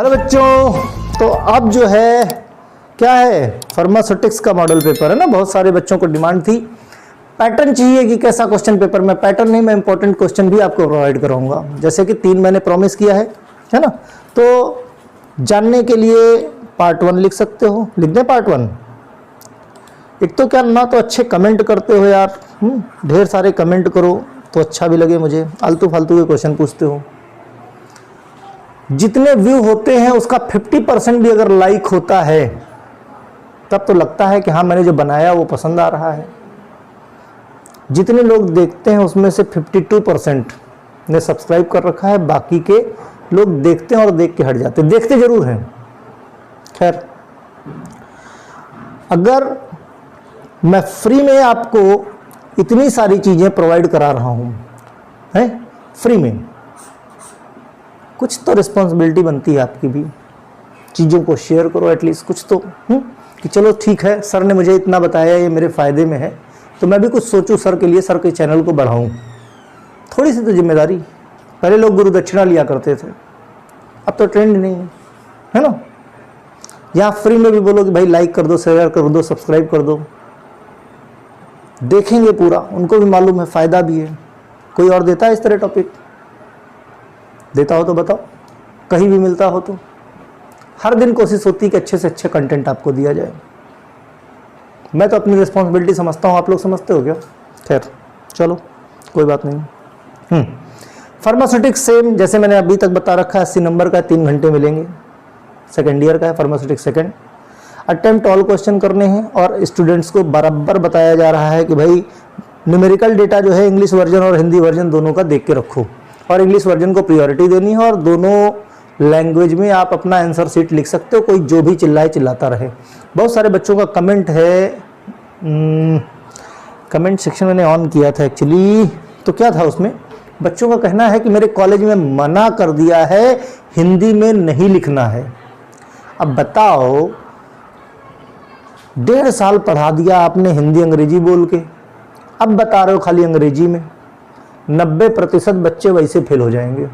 Hello बच्चों, तो अब जो है क्या है, फार्मास्यूटिक्स का मॉडल पेपर है ना। बहुत सारे बच्चों को डिमांड थी, पैटर्न चाहिए कि कैसा क्वेश्चन पेपर में। पैटर्न नहीं, मैं इंपॉर्टेंट क्वेश्चन भी आपको प्रोवाइड कराऊंगा, जैसे कि 3 मैंने प्रॉमिस किया है ना। तो जानने के लिए पार्ट 1 लिख सकते हो, लिख दें पार्ट 1। एक तो क्या ना, तो अच्छे कमेंट करते हो यार, ढेर सारे कमेंट करो तो अच्छा भी लगे मुझे। आलतू फालतू के क्वेश्चन पूछते हो। जितने व्यू होते हैं उसका 50% भी अगर लाइक होता है तब तो लगता है कि हाँ, मैंने जो बनाया वो पसंद आ रहा है। जितने लोग देखते हैं उसमें से 52% ने सब्सक्राइब कर रखा है, बाकी के लोग देखते हैं और देख के हट जाते हैं, देखते जरूर हैं। खैर, अगर मैं फ्री में आपको इतनी सारी चीजें प्रोवाइड करा रहा हूं, है फ्री में, कुछ तो रिस्पॉन्सिबिलिटी बनती है आपकी भी, चीज़ों को शेयर करो एटलीस्ट कुछ तो, कि चलो ठीक है, सर ने मुझे इतना बताया, ये मेरे फ़ायदे में है, तो मैं भी कुछ सोचूं सर के लिए, सर के चैनल को बढ़ाऊं। थोड़ी सी तो जिम्मेदारी। पहले लोग गुरु दक्षिणा लिया करते थे, अब तो ट्रेंड नहीं है ना। यहाँ फ्री में भी बोलो कि भाई लाइक कर दो, शेयर कर दो, सब्सक्राइब कर दो, देखेंगे पूरा, उनको भी मालूम है, फ़ायदा भी है। कोई और देता है इस तरह टॉपिक? देता हो तो बताओ, कहीं भी मिलता हो तो। हर दिन कोशिश होती है कि अच्छे से अच्छे कंटेंट आपको दिया जाए। मैं तो अपनी रिस्पॉन्सिबिलिटी समझता हूँ, आप लोग समझते हो क्या? खैर चलो, कोई बात नहीं। फार्मास्यूटिक्स सेम जैसे मैंने अभी तक बता रखा है, 80 नंबर का 3 घंटे मिलेंगे। सेकेंड ईयर का है pharmaceutics second. Attempt all question करने हैं और स्टूडेंट्स को बराबर बताया जा रहा है कि भाई न्यूमेरिकल डेटा जो है इंग्लिश वर्जन और हिंदी वर्जन दोनों का देख के रखो, और इंग्लिश वर्जन को प्रायोरिटी देनी है, और दोनों लैंग्वेज में आप अपना आंसर शीट लिख सकते हो, कोई जो भी चिल्लाए चिल्लाता रहे। बहुत सारे बच्चों का कमेंट है, कमेंट सेक्शन मैंने ऑन किया था एक्चुअली, तो क्या था उसमें, बच्चों का कहना है कि मेरे कॉलेज में मना कर दिया है, हिंदी में नहीं लिखना है। अब बताओ, 1.5 साल पढ़ा दिया आपने हिंदी अंग्रेजी बोल के, अब बता रहे हो खाली अंग्रेजी में। 90% बच्चे वैसे फेल हो जाएंगे।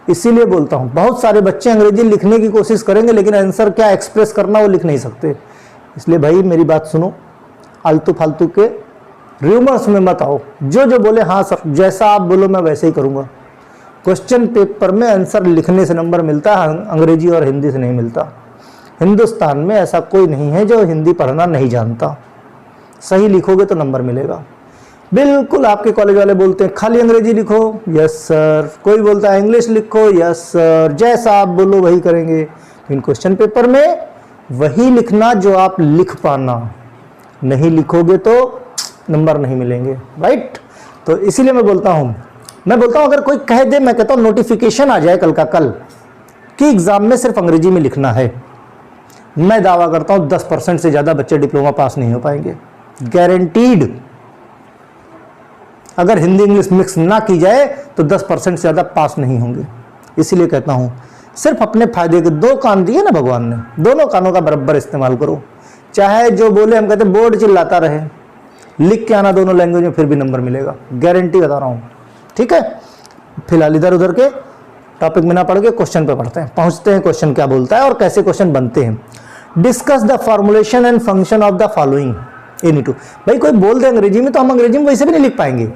इसीलिए बोलता हूं, बहुत सारे बच्चे अंग्रेजी लिखने की कोशिश करेंगे लेकिन आंसर क्या एक्सप्रेस करना वो लिख नहीं सकते। इसलिए भाई मेरी बात सुनो, आलतू फालतू के रूमर्स में मत आओ। जो जो बोले हाँ सर, जैसा आप बोलो मैं वैसे ही करूंगा। क्वेश्चन पेपर में आंसर लिखने से नंबर मिलता है, अंग्रेजी और हिंदी से नहीं मिलता। हिंदुस्तान में ऐसा कोई नहीं है जो हिंदी पढ़ना नहीं जानता। सही लिखोगे तो नंबर मिलेगा। बिल्कुल आपके कॉलेज वाले बोलते हैं खाली अंग्रेजी लिखो, यस सर। कोई बोलता है इंग्लिश लिखो, यस सर। जैसा आप बोलो वही करेंगे, लेकिन क्वेश्चन पेपर में वही लिखना जो आप लिख पाना। नहीं लिखोगे तो नंबर नहीं मिलेंगे, राइट। तो इसीलिए मैं बोलता हूं अगर कोई कह दे, मैं कहता हूं नोटिफिकेशन आ जाए कल का कल कि एग्जाम में सिर्फ अंग्रेजी में लिखना है, मैं दावा करता हूं 10% से ज्यादा बच्चे डिप्लोमा पास नहीं हो पाएंगे, गारंटीड। अगर हिंदी इंग्लिश मिक्स ना की जाए तो 10% से ज़्यादा पास नहीं होंगे। इसीलिए कहता हूँ, सिर्फ अपने फायदे के 2 कान दिए ना भगवान ने, दोनों कानों का बराबर इस्तेमाल करो। चाहे जो बोले, हम कहते बोर्ड चिल्लाता रहे, लिख के आना दोनों लैंग्वेज में, फिर भी नंबर मिलेगा, गारंटी बता रहा हूँ, ठीक है। फिलहाल इधर उधर के टॉपिक में ना पढ़ के क्वेश्चन पे पढ़ते हैं, पहुँचते हैं क्वेश्चन क्या बोलता है और कैसे क्वेश्चन बनते हैं। Discuss the formulation and function of the following any two. भाई कोई बोल दे अंग्रेजी में तो हम अंग्रेजी में वैसे भी नहीं लिख पाएंगे,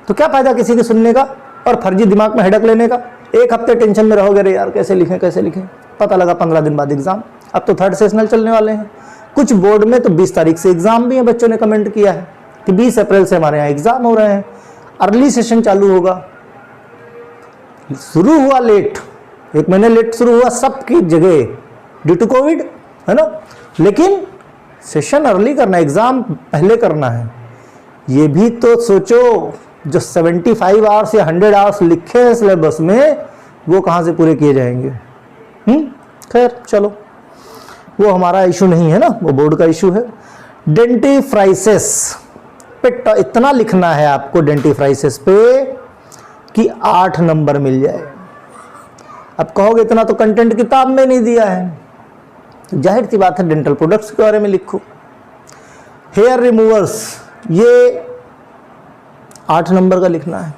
तो क्या फायदा किसी के सुनने का और फर्जी दिमाग में हेडक लेने का। 1 हफ्ते टेंशन में रहोगे, रे यार कैसे लिखें, पता लगा 15 दिन बाद एग्जाम। अब तो 3rd सेशनल चलने वाले हैं। कुछ बोर्ड में तो 20 तारीख से एग्जाम भी है। बच्चों ने कमेंट किया है कि 20 अप्रैल से हमारे यहाँ एग्जाम हो रहे हैं, अर्ली सेशन चालू होगा। शुरू हुआ लेट, 1 महीने लेट शुरू हुआ सबकी जगह ड्यू टू कोविड, है ना। लेकिन सेशन अर्ली करना, एग्जाम पहले करना है, ये भी तो सोचो। जो 75 आवर्स या 100 आवर्स लिखे हैं सिलेबस में, वो कहाँ से पूरे किए जाएंगे? खैर चलो, वो हमारा इशू नहीं है ना, वो बोर्ड का इशू है। डेंटिफ्राइसिस पे इतना लिखना है आपको, डेंटिफ्राइसिस पे, कि 8 नंबर मिल जाए। अब कहोगे इतना तो कंटेंट किताब में नहीं दिया है, तो जाहिर सी बात है डेंटल प्रोडक्ट्स के बारे में लिखो। हेयर रिमूवर्स, ये 8 नंबर का लिखना है।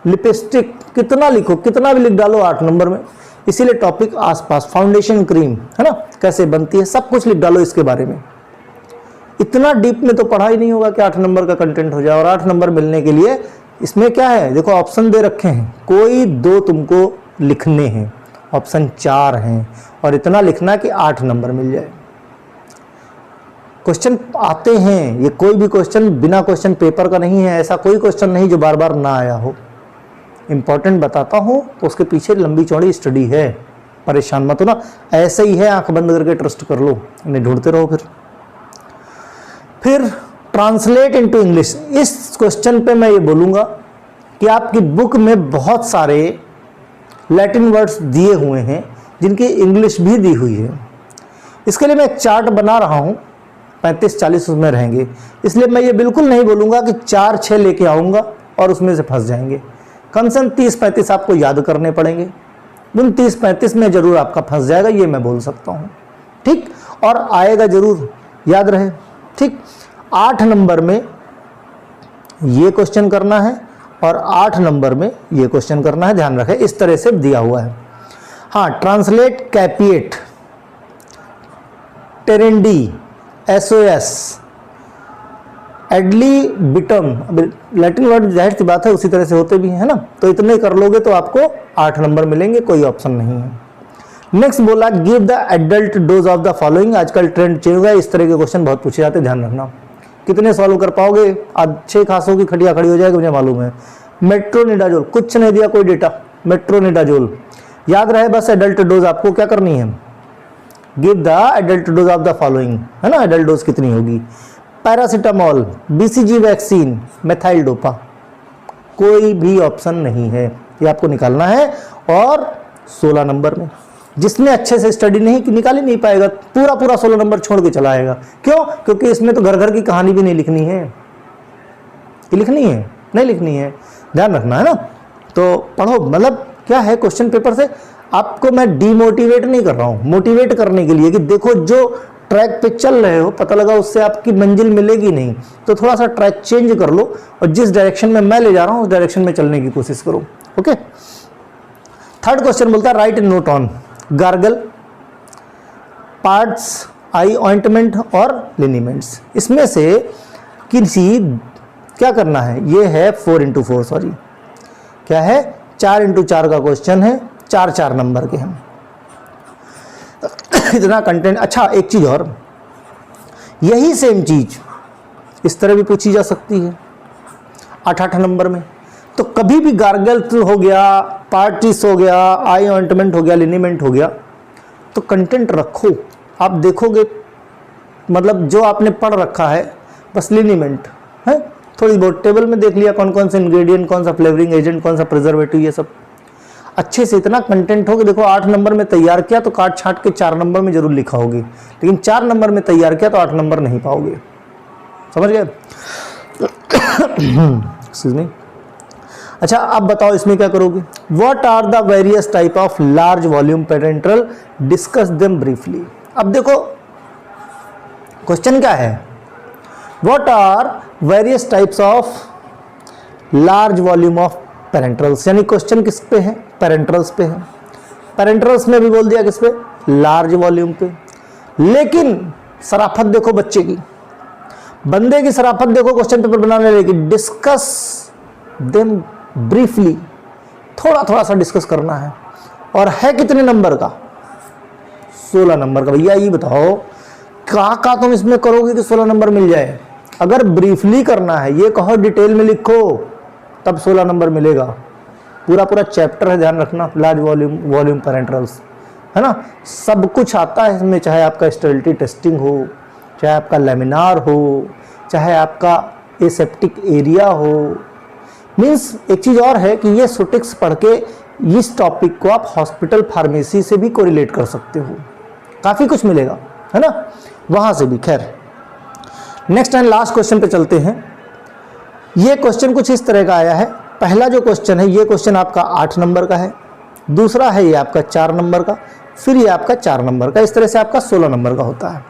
लिपस्टिक कितना लिखो, कितना भी लिख डालो 8 नंबर में। इसीलिए टॉपिक आसपास, फाउंडेशन क्रीम है ना, कैसे बनती है, सब कुछ लिख डालो इसके बारे में। इतना डीप में तो पढ़ा ही नहीं होगा कि 8 नंबर का कंटेंट हो जाए। और 8 नंबर मिलने के लिए इसमें क्या है, देखो ऑप्शन दे रखे हैं, कोई 2 तुमको लिखने हैं, ऑप्शन 4 हैं, और इतना लिखना कि 8 नंबर मिल जाए। क्वेश्चन आते हैं, ये कोई भी क्वेश्चन बिना क्वेश्चन पेपर का नहीं है, ऐसा कोई क्वेश्चन नहीं जो बार बार ना आया हो। इंपॉर्टेंट बताता हूं तो उसके पीछे लंबी चौड़ी स्टडी है, परेशान मत हो ना, ऐसे ही है, आंख बंद करके ट्रस्ट कर लो, इन्हें ढूंढते रहो। फिर ट्रांसलेट इनटू इंग्लिश। इस क्वेश्चन पे मैं ये बोलूंगा कि आपकी बुक में बहुत सारे लैटिन वर्ड्स दिए हुए हैं जिनकी इंग्लिश भी दी हुई है। इसके लिए मैं एक चार्ट बना रहा हूं, 35-40 उसमें रहेंगे, इसलिए मैं ये बिल्कुल नहीं बोलूंगा कि 4-6 लेके आऊंगा और उसमें से फंस जाएंगे। कम से कम 30-35 आपको याद करने पड़ेंगे, उन 30-35 में जरूर आपका फंस जाएगा, ये मैं बोल सकता हूँ, ठीक, और आएगा जरूर, याद रहे, ठीक। 8 नंबर में ये क्वेश्चन करना है और 8 नंबर में ये क्वेश्चन करना है, ध्यान रखें, इस तरह से दिया हुआ है। हाँ, ट्रांसलेट कैपिएट, टेरेंडी, एसओएस, एडली बिटम, लैटिन वर्ड जाहिर सी बात है उसी तरह से होते भी हैं ना, तो इतने कर लोगे तो आपको 8 नंबर मिलेंगे, कोई ऑप्शन नहीं है। नेक्स्ट बोला give the adult dose of the following. आजकल ट्रेंड चेंज हुआ है, इस तरह के क्वेश्चन बहुत पूछे जाते हैं, ध्यान रखना। कितने सॉल्व कर पाओगे, अच्छे खासों की खटिया खड़ी हो जाएगी, मुझे मालूम है। मेट्रोनिडाजोल, कुछ नहीं दिया कोई डेटा, मेट्रोनिडाजोल याद रहे, बस एडल्ट डोज आपको क्या करनी है, give the adult dose of the following, है ना, एडल्ट डोज कितनी होगी। Paracetamol, BCG vaccine, methyl dopa, कोई भी ऑप्शन नहीं है, ये आपको निकालना है। और 16 नंबर में जिसने अच्छे से स्टडी नहीं की निकाल ही नहीं पाएगा, पूरा 16 नंबर छोड़ के चला आएगा। क्यों? क्योंकि इसमें तो घर घर की कहानी भी नहीं लिखनी है, कि लिखनी है, नहीं लिखनी है, ध्यान रखना है ना। तो पढ़ो, मतलब क्या है, क्वेश्चन पेपर से आपको मैं डीमोटिवेट नहीं कर रहा हूं, मोटिवेट करने के लिए कि देखो जो ट्रैक पे चल रहे हो, पता लगा उससे आपकी मंजिल मिलेगी नहीं, तो थोड़ा सा ट्रैक चेंज कर लो और जिस डायरेक्शन में मैं ले जा रहा हूं उस डायरेक्शन में चलने की कोशिश करो। ओके, थर्ड क्वेश्चन बोलता है right note on gargle, parts, I ointment और लिनीमेंट्स। इसमें से किसी क्या करना है, ये है 4x4, सॉरी क्या है, 4x4 का क्वेश्चन है, 4 नंबर के हैं, इतना कंटेंट। अच्छा, एक चीज और, यही सेम चीज इस तरह भी पूछी जा सकती है 8 नंबर में। तो कभी भी गार्गल हो गया, पार्टिस हो गया, आई ऑइंटमेंट हो गया, लिनीमेंट हो गया, तो कंटेंट रखो, आप देखोगे मतलब जो आपने पढ़ रखा है बस लिनीमेंट है, थोड़ी बहुत टेबल में देख लिया कौन कौन से इंग्रेडिएंट, कौन सा फ्लेवरिंग एजेंट, कौन सा प्रिजर्वेटिव, ये सब अच्छे से इतना कंटेंट हो कि देखो 8 नंबर में तैयार किया तो काट छाट के 4 नंबर में जरूर लिखा होगी, लेकिन 4 नंबर में तैयार किया तो 8 नंबर नहीं पाओगे, समझ गए? Excuse me. अच्छा, अब बताओ इसमें क्या करोगे, what are the various type of large volume parenteral, discuss them briefly. अब देखो क्वेश्चन क्या है, what are various types of large volume of parenterals, यानी क्वेश्चन किस पे है, पेरेंट्रल्स पे है। पेरेंट्रल्स में भी बोल दिया किस पे, लार्ज वॉल्यूम पे। लेकिन शराफत देखो बच्चे की, बंदे की शराफत देखो क्वेश्चन पेपर बनाने लगी, डिस्कस देम ब्रीफली, थोड़ा थोड़ा सा डिस्कस करना है। और है कितने नंबर का, 16 नंबर का। भैया ये बताओ कहाँ तुम इसमें करोगे कि 16 नंबर मिल जाए। अगर ब्रीफली करना है, ये कहो डिटेल में लिखो, तब 16 नंबर मिलेगा। पूरा चैप्टर है, ध्यान रखना, लार्ज वॉल्यूम पेरेंट्रल्स, है ना, सब कुछ आता है इसमें, चाहे आपका स्टेरिलिटी टेस्टिंग हो, चाहे आपका लेमिनार हो, चाहे आपका एसेप्टिक एरिया हो। मीन्स एक चीज़ और है कि ये सुटिक्स पढ़ के इस टॉपिक को आप हॉस्पिटल फार्मेसी से भी कोरिलेट कर सकते हो, काफ़ी कुछ मिलेगा, है ना, वहाँ से भी। खैर, नेक्स्ट एंड लास्ट क्वेश्चन पे चलते हैं। ये क्वेश्चन कुछ इस तरह का आया है। पहला जो क्वेश्चन है, ये क्वेश्चन आपका 8 नंबर का है, दूसरा है ये आपका 4 नंबर का, फिर ये आपका 4 नंबर का, इस तरह से आपका 16 नंबर का होता है।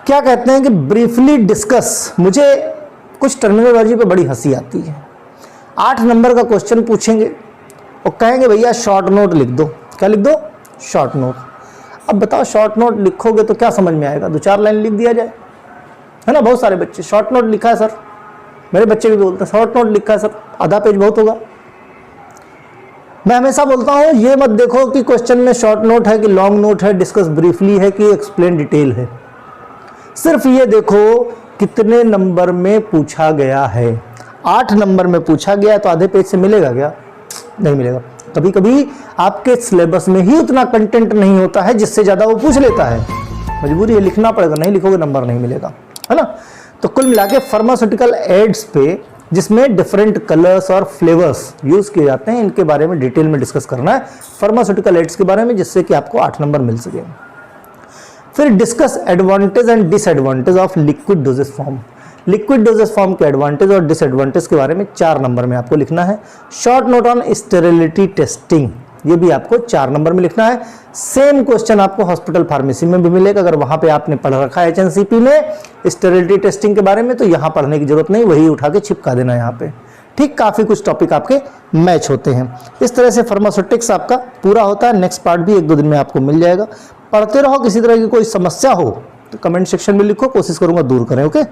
क्या कहते हैं कि ब्रीफली डिस्कस, मुझे कुछ टर्मिनोलॉजी पे बड़ी हंसी आती है। 8 नंबर का क्वेश्चन पूछेंगे और कहेंगे भैया शॉर्ट नोट लिख दो, क्या लिख दो? Short note. अब बताओ शॉर्ट नोट लिखोगे तो क्या समझ में आएगा? 2-4 लाइन लिख दिया जाए, है ना। बहुत सारे बच्चे शॉर्ट नोट लिखा है सर, मेरे बच्चे भी बोलते हैं शॉर्ट नोट लिखा है सर, आधा पेज बहुत होगा। मैं हमेशा बोलता हूँ ये मत देखो कि क्वेश्चन में शॉर्ट नोट है कि लॉन्ग नोट है, डिस्कस ब्रीफली है कि एक्सप्लेन डिटेल है। सिर्फ ये देखो कितने नंबर में पूछा गया है। 8 नंबर में पूछा गया तो आधे पेज से मिलेगा क्या? नहीं मिलेगा। कभी कभी आपके सिलेबस में ही उतना कंटेंट नहीं होता है जिससे ज़्यादा वो पूछ लेता है, मजबूरी है, लिखना पड़ेगा, नहीं लिखोगे नंबर नहीं मिलेगा, है ना। तो कुल मिला के फार्मास्यूटिकल एड्स पे जिसमें डिफरेंट कलर्स और फ्लेवर्स यूज़ किए जाते हैं, इनके बारे में डिटेल में डिस्कस करना है फार्मास्यूटिकल एड्स के बारे में, जिससे कि आपको 8 नंबर मिल सके। फिर discuss advantage and disadvantage of liquid dosage form. Liquid dosage form के एडवांटेज और डिसएडवांटेज के बारे में 4 नंबर में आपको लिखना है। Short note on sterility testing, ये भी आपको 4 नंबर में लिखना है। सेम क्वेश्चन आपको हॉस्पिटल फार्मेसी में भी मिलेगा, अगर वहां पे आपने पढ़ रखा है HNCP में स्टेरिलिटी टेस्टिंग के बारे में, तो यहाँ पढ़ने की जरूरत नहीं, वही उठा के चिपका देना यहाँ पे। ठीक, काफी कुछ टॉपिक आपके मैच होते हैं। इस तरह से फार्मास्यूटिक्स आपका पूरा होता है। नेक्स्ट पार्ट भी 1-2 दिन में आपको मिल जाएगा। पढ़ते रहो, किसी तरह की कोई समस्या हो तो कमेंट सेक्शन में लिखो, कोशिश करूंगा दूर करें। ओके।